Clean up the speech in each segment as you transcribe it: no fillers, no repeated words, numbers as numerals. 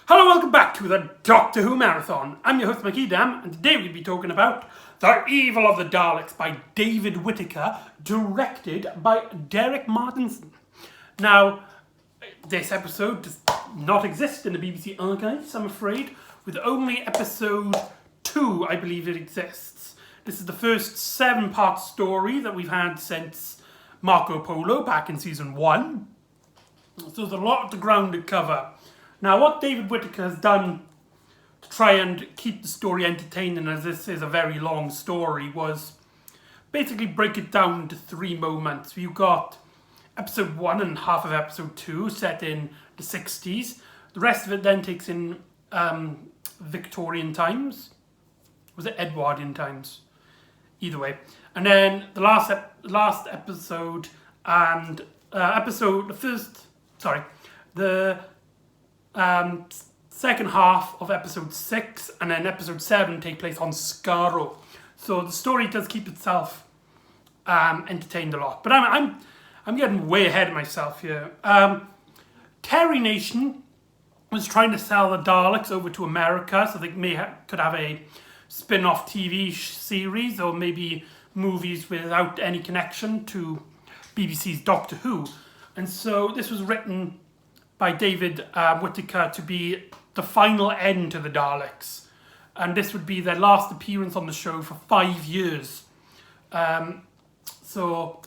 Hello, welcome back to the Doctor Who Marathon. I'm your host McEdam, and today we'll be talking about The Evil of the Daleks by David Whittaker, directed by Derek Martinson. Now, this episode does not exist in the BBC archives, I'm afraid, with only episode 2, I believe it exists. This is the first 7-part story that we've had since Marco Polo back in season 1. So there's a lot of ground to cover. Now, what David Whittaker has done to try and keep the story entertaining, as this is a very long story, was basically break it down into 3 moments. You've got episode 1 and half of episode 2 set in the 60s. The rest of it then takes in Victorian times. Was it Edwardian times? Either way. And then the last episode and the second half of episode 6 and then episode 7 take place on Skaro. So the story does keep itself entertained a lot. But I'm getting way ahead of myself here. Terry Nation was trying to sell the Daleks over to America, so they could have a spin-off TV series or maybe movies without any connection to BBC's Doctor Who. And so this was written by David Whittaker to be the final end to the Daleks. And this would be their last appearance on the show for 5 years. So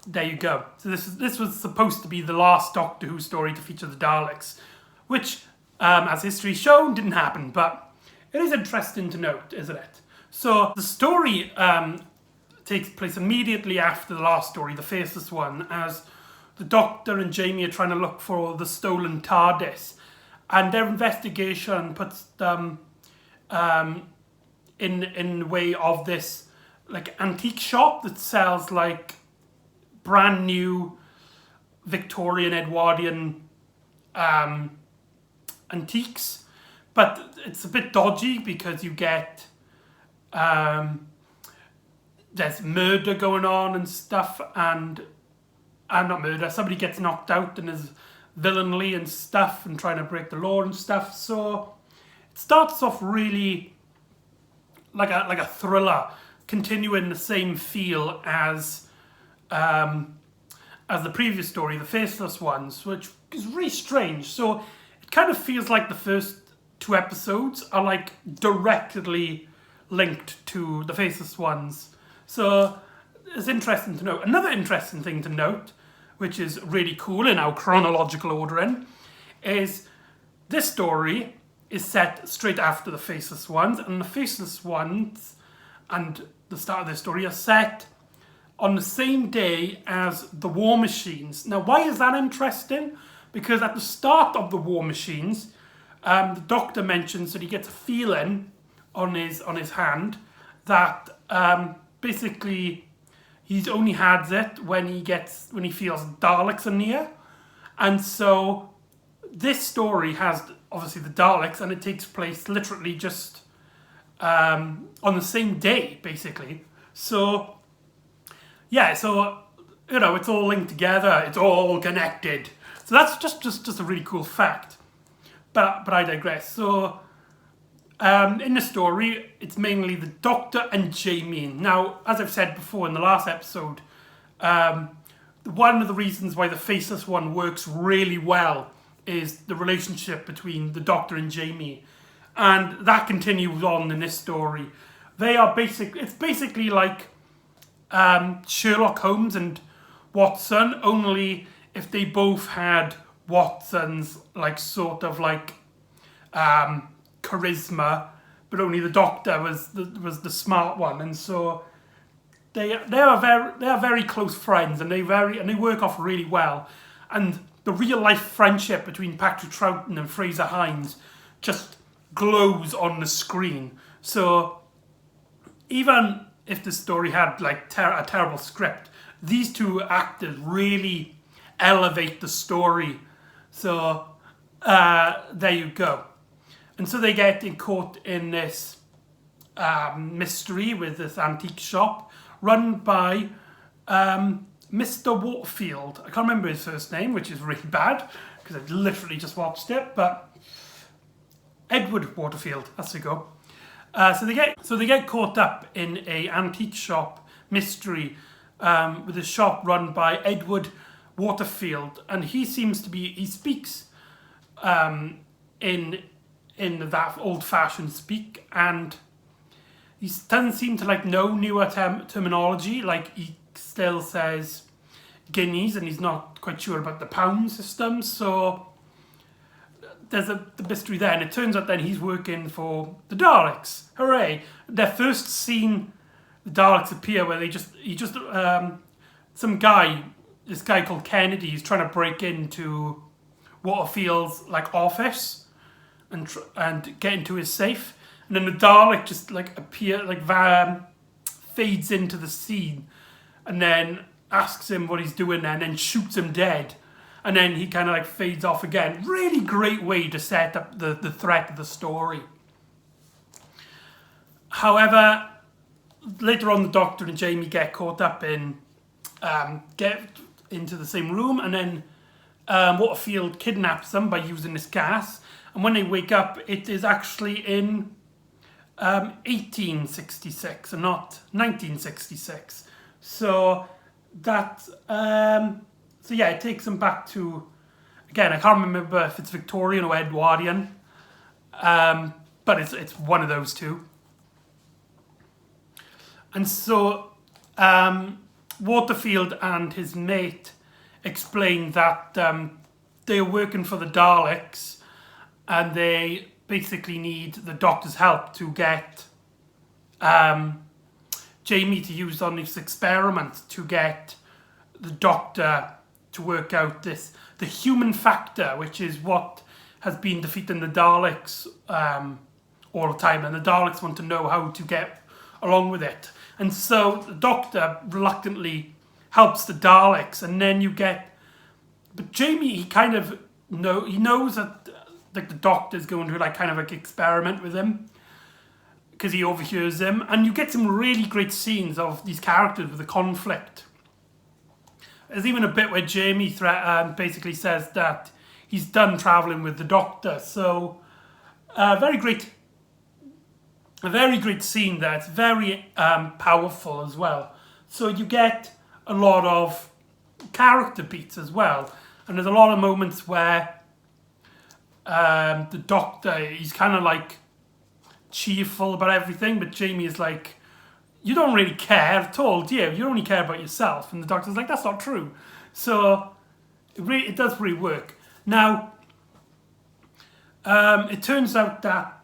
there you go. So this was supposed to be the last Doctor Who story to feature the Daleks, which, as history's shown, didn't happen. But it is interesting to note, isn't it? So the story takes place immediately after the last story, the Faceless One, as the Doctor and Jamie are trying to look for the stolen TARDIS, and their investigation puts them in the way of this like antique shop that sells like brand new Victorian Edwardian antiques, but it's a bit dodgy because you get there's murder going on and stuff, and not murder, somebody gets knocked out and is villainly and stuff and trying to break the law and stuff. So it starts off really like a thriller, continuing the same feel as the previous story, the Faceless Ones, which is really strange. So it kind of feels like the first 2 episodes are like directly linked to the Faceless Ones. So it's interesting to note. Another interesting thing to note, which is really cool in our chronological ordering, is this story is set straight after the Faceless Ones, and the Faceless Ones and the start of this story are set on the same day as the War Machines. Now, why is that interesting? Because at the start of the War Machines, the Doctor mentions that he gets a feeling on his hand that basically he's only had it when he feels Daleks are near. And so this story has obviously the Daleks, and it takes place literally just on the same day, basically. So yeah, so it's all linked together, it's all connected. So that's just a really cool fact. But I digress. So in the story, it's mainly the Doctor and Jamie. Now, as I've said before in the last episode, one of the reasons why the Faceless One works really well is the relationship between the Doctor and Jamie. And that continues on in this story. It's basically like Sherlock Holmes and Watson, only if they both had Watson's like sort of like charisma, but only the Doctor was the smart one, and so they are very close friends, and they work off really well, and the real life friendship between Patrick Troughton and Fraser Hines just glows on the screen. So even if the story had like a terrible script, these 2 actors really elevate the story. So there you go. And so they get caught in this mystery with this antique shop run by Mr. Waterfield. I can't remember his first name, which is really bad because I literally just watched it. But Edward Waterfield. That's the go. So they get caught up in a antique shop mystery with a shop run by Edward Waterfield, and he speaks in that old-fashioned speak, and he doesn't seem to like know newer terminology. Like he still says guineas, and he's not quite sure about the pound system. So there's the mystery there, and it turns out then he's working for the Daleks. Hooray! Their first scene, the Daleks appear where this guy called Kennedy is trying to break into Waterfield's like office and get into his safe, and then the Dalek just like fades into the scene, and then asks him what he's doing there, and then shoots him dead, and then he kind of like fades off again. Really great way to set up the threat of the story. However, later on, the Doctor and Jamie get caught up in get into the same room, and then Waterfield kidnaps them by using this gas, and when they wake up, it is actually in 1866 and not 1966. So that it takes them back to, again, I can't remember if it's Victorian or Edwardian, but it's one of those two. And so Waterfield and his mate explain that they're working for the Daleks, and they basically need the Doctor's help to get Jamie to use on this experiment to get the Doctor to work out the human factor, which is what has been defeating the Daleks all the time, and the Daleks want to know how to get along with it. And so the Doctor reluctantly helps the Daleks, and then but Jamie, he knows that like the Doctor's going to like kind of like experiment with him because he overhears him, and you get some really great scenes of these characters with the conflict. There's even a bit where Jamie basically says that he's done traveling with the Doctor. So a very great scene there. It's very powerful as well. So you get a lot of character beats as well, and there's a lot of moments where the Doctor, he's kind of like cheerful about everything, but Jamie is like, you don't really care at all, do you? You only care about yourself. And the Doctor's like, that's not true. So it does really work. Now, it turns out that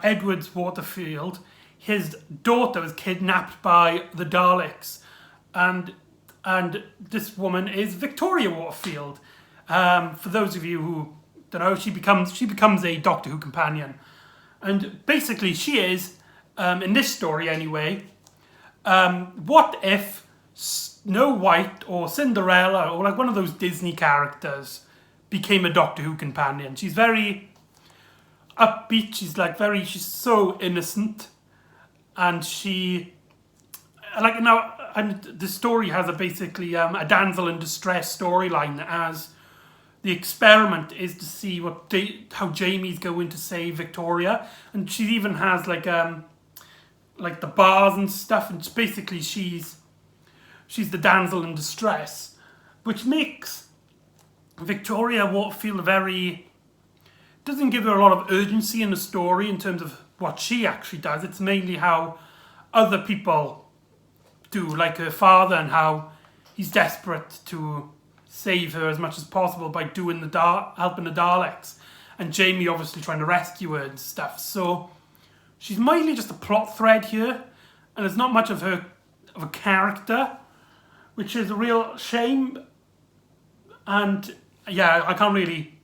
Edward's Waterfield, his daughter was kidnapped by the Daleks, and this woman is Victoria Waterfield. For those of you who don't know, she becomes a Doctor Who companion, and basically she is, in this story anyway, what if Snow White or Cinderella or like one of those Disney characters became a Doctor Who companion? She's very upbeat, she's so innocent, and the story has basically a damsel in distress storyline, as the experiment is to see how Jamie's going to save Victoria, and she even has like the bars and stuff, and basically she's the damsel in distress, which makes Victoria Waterfield doesn't give her a lot of urgency in the story in terms of what she actually does. It's mainly how other people do, like her father, and how he's desperate to save her as much as possible by helping the Daleks, and Jamie obviously trying to rescue her and stuff. So she's mainly just a plot thread here, and there's not much of a character, which is a real shame. And yeah, I can't really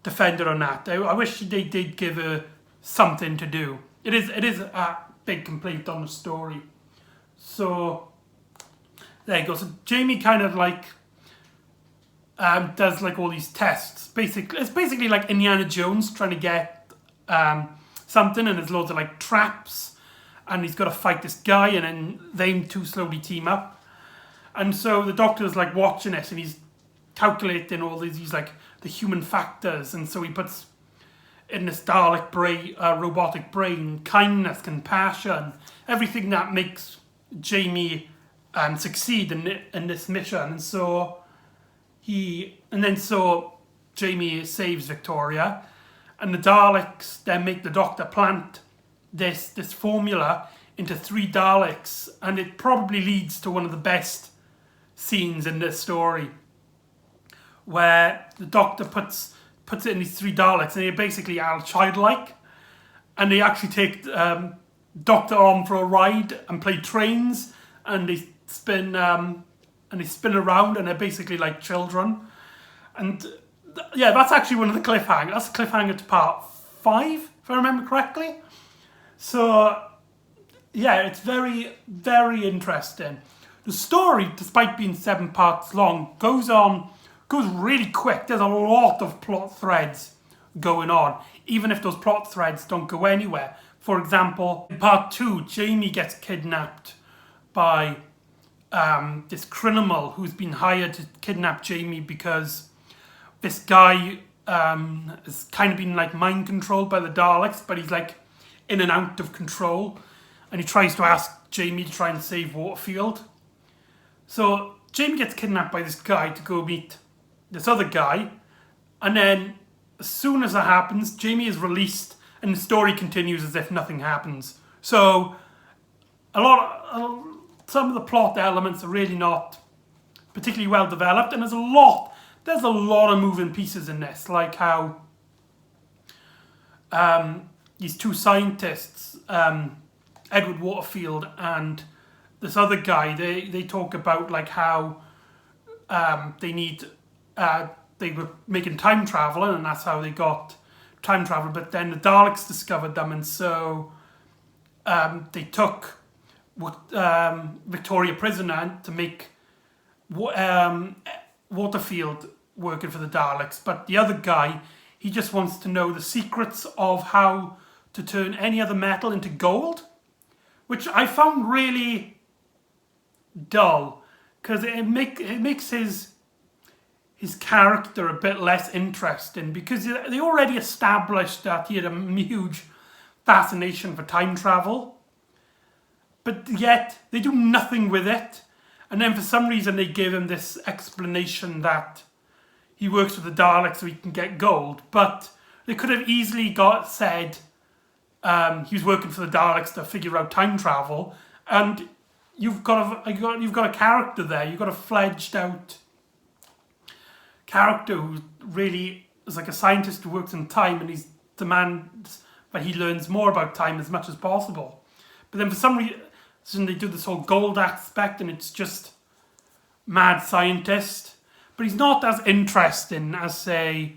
defend her on that. I wish they did give her something to do. It is a big complaint on the story. So there you go. So Jamie kind of like does like all these tests. It's basically like Indiana Jones trying to get something, and there's loads of like traps, and he's got to fight this guy, and then they two slowly team up. And so the Doctor's like watching it, and he's calculating all these like the human factors, and so he puts in this Dalek brain, robotic brain, kindness, compassion, everything that makes Jamie succeed in this mission. And so Jamie saves Victoria, and the Daleks then make the Doctor plant this formula into 3 Daleks, and it probably leads to one of the best scenes in this story, where the Doctor puts it in these 3 Daleks, and they basically are childlike, and they actually take Doctor on for a ride and play trains, and they spin around, and they're basically like children. And yeah, that's actually one of the cliffhangers. That's the cliffhanger to part 5, if I remember correctly. So yeah, it's very, very interesting. The story, despite being 7 parts long, goes really quick. There's a lot of plot threads going on, even if those plot threads don't go anywhere. For example, in part 2, Jamie gets kidnapped by this criminal who's been hired to kidnap Jamie because this guy has kind of been like mind controlled by the Daleks, but he's like in and out of control, and he tries to ask Jamie to try and save Waterfield. So Jamie gets kidnapped by this guy to go meet this other guy, and then as soon as that happens, Jamie is released, and the story continues as if nothing happens. So some of the plot elements are really not particularly well developed, and there's a lot of moving pieces in this, like how these 2 scientists, Edward Waterfield and this other guy, they talk about like how they were making time travel, and that's how they got time travel, but then the Daleks discovered them, and so they took Victoria prisoner to make Waterfield working for the Daleks. But the other guy, he just wants to know the secrets of how to turn any other metal into gold, which I found really dull, because it makes his character a bit less interesting, because they already established that he had a huge fascination for time travel, but yet they do nothing with it. And then for some reason they give him this explanation that he works with the Daleks so he can get gold, but they could have easily said he was working for the Daleks to figure out time travel, and you've got a character there. You've got a fledged out character who really is like a scientist who works in time, and he demands that he learns more about time as much as possible. But then for some reason they do this whole gold aspect, and it's just mad scientist. But he's not as interesting as, say,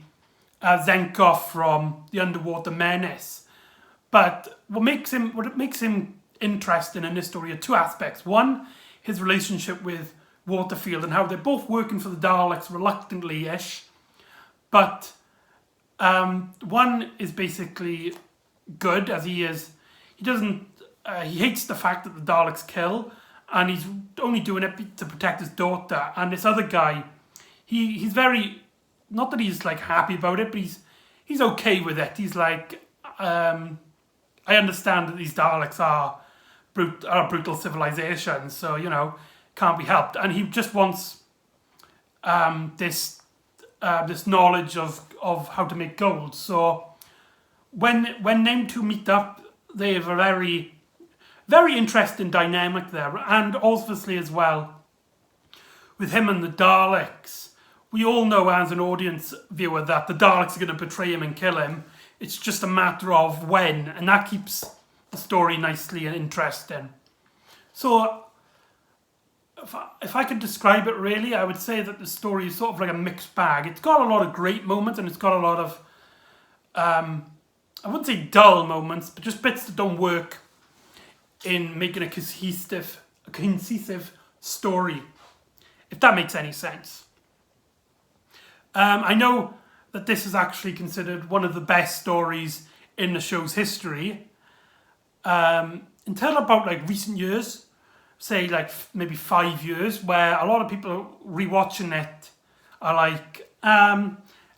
Zenkov from The Underwater Menace. But what makes him interesting in this story are 2 aspects. One, his relationship with Waterfield and how they're both working for the Daleks reluctantly-ish. But one is basically good, as he hates the fact that the Daleks kill, and he's only doing it to protect his daughter. And this other guy, he's very, not that he's like happy about it, but he's okay with it. He's like, I understand that these Daleks are a brutal civilization, so can't be helped. And he just wants this knowledge of how to make gold. So when them 2 meet up, they have a very, very interesting dynamic there. And obviously as well, with him and the Daleks, we all know as an audience viewer that the Daleks are going to betray him and kill him. It's just a matter of when, and that keeps the story nicely and interesting. So if I could describe it really, I would say that the story is sort of like a mixed bag. It's got a lot of great moments, and it's got a lot of, I wouldn't say dull moments, but just bits that don't work in making a cohesive story, if that makes any sense. I know that this is actually considered one of the best stories in the show's history. Until about like recent years, say like maybe 5 years, where a lot of people rewatching it are like,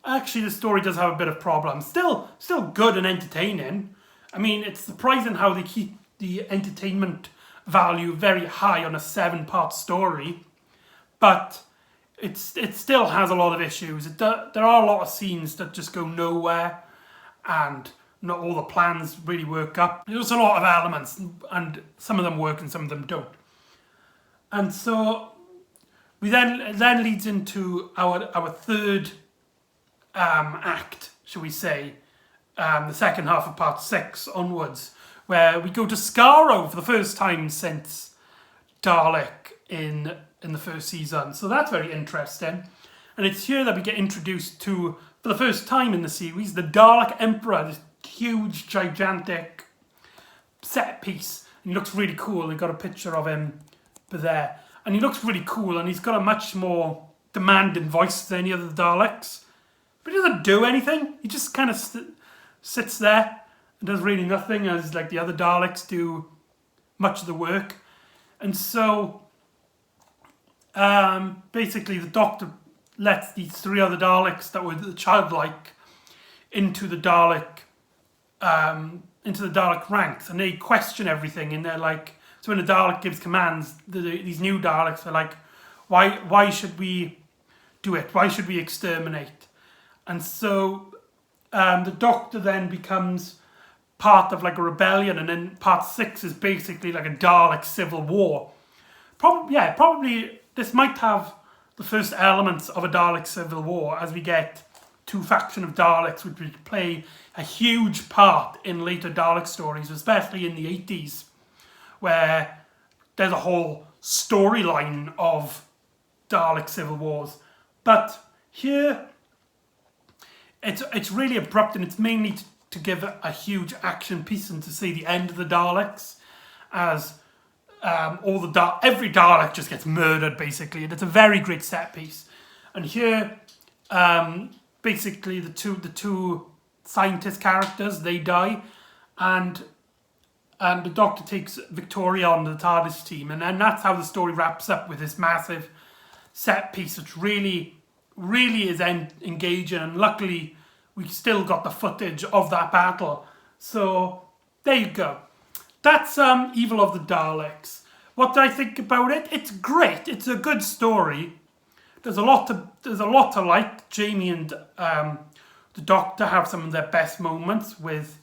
Actually, the story does have a bit of problems. Still good and entertaining. I mean, it's surprising how they keep the entertainment value very high on a 7-part story, but it still has a lot of issues. There are a lot of scenes that just go nowhere, and not all the plans really work up. There's a lot of elements, and some of them work and some of them don't. And so we then leads into our third act, shall we say, the second half of part 6 onwards, where we go to Skaro for the first time since Dalek in the first season. So that's very interesting. And it's here that we get introduced to, for the first time in the series, the Dalek Emperor, this huge, gigantic set piece. And he looks really cool. They've got a picture of him there. And he looks really cool, and he's got a much more demanding voice than any other Daleks. But he doesn't do anything. He just kind of sits there and does really nothing, as like the other Daleks do much of the work. And so basically the Doctor lets these 3 other Daleks that were childlike into the Dalek ranks, and they question everything, and they're like, so when the Dalek gives commands, these new Daleks are like, why should we do it? Why should we exterminate? And so the Doctor then becomes part of like a rebellion, and then part 6 is basically like a Dalek civil war. Probably this might have the first elements of a Dalek civil war, as we get 2 factions of Daleks, which would play a huge part in later Dalek stories, especially in the 80s, where there's a whole storyline of Dalek civil wars. But here, it's really abrupt, and it's mainly to give a huge action piece and to see the end of the Daleks, as every Dalek just gets murdered basically, and it's a very great set piece. And here, basically the two scientist characters, they die, and the Doctor takes Victoria on the TARDIS team, and then that's how the story wraps up, with this massive set piece, which really is engaging. And luckily we still got the footage of that battle. So there you go. That's Evil of the Daleks. What did I think about it? It's great. It's a good story. There's a lot to like. Jamie and the Doctor have some of their best moments, with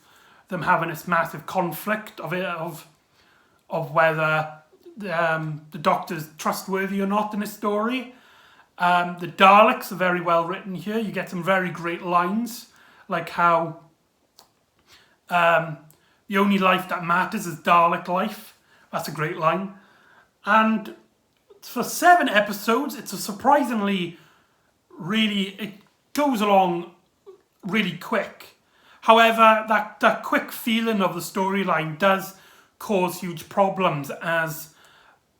them having this massive conflict of whether the Doctor's trustworthy or not in this story. The Daleks are very well written here. You get some very great lines, like how the only life that matters is Dalek life. That's a great line. And for 7 episodes, it's a surprisingly it goes along really quick. However, that quick feeling of the storyline does cause huge problems, as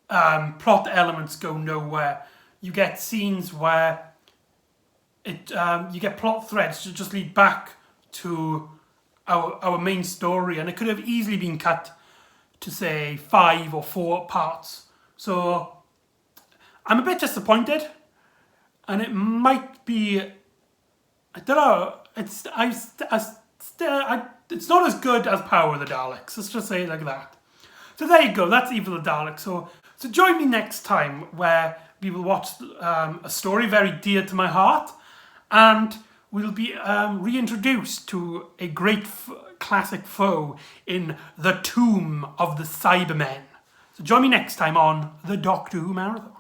plot elements go nowhere. You get scenes where you get plot threads that just lead back to our main story, and it could have easily been cut to, say, 5 or 4 parts. So I'm a bit disappointed, and it might be, I don't know, it's not as good as Power of the Daleks. Let's just say it like that. So there you go. That's Evil of the Daleks. So join me next time, where we will watch a story very dear to my heart, and we'll be reintroduced to a great classic foe in the Tomb of the Cybermen. So join me next time on the Doctor Who Marathon.